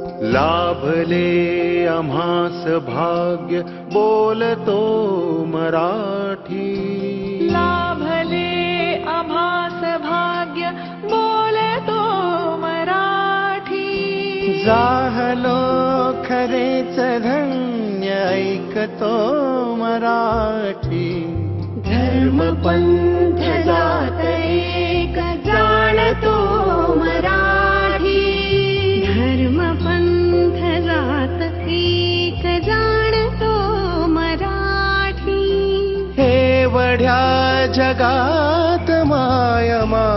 लाभले आम्हास भाग्य बोलतो मराठी. लाभले आम्हास भाग्य बोलतो मराठी. जाहलो खरेच धन्य ऐकतो मराठी. धर्म पंथ जात एक जाणतो मराठी. धर्म पंथ जात एक जाणतो मराठी. एवढ्या जगात मायमा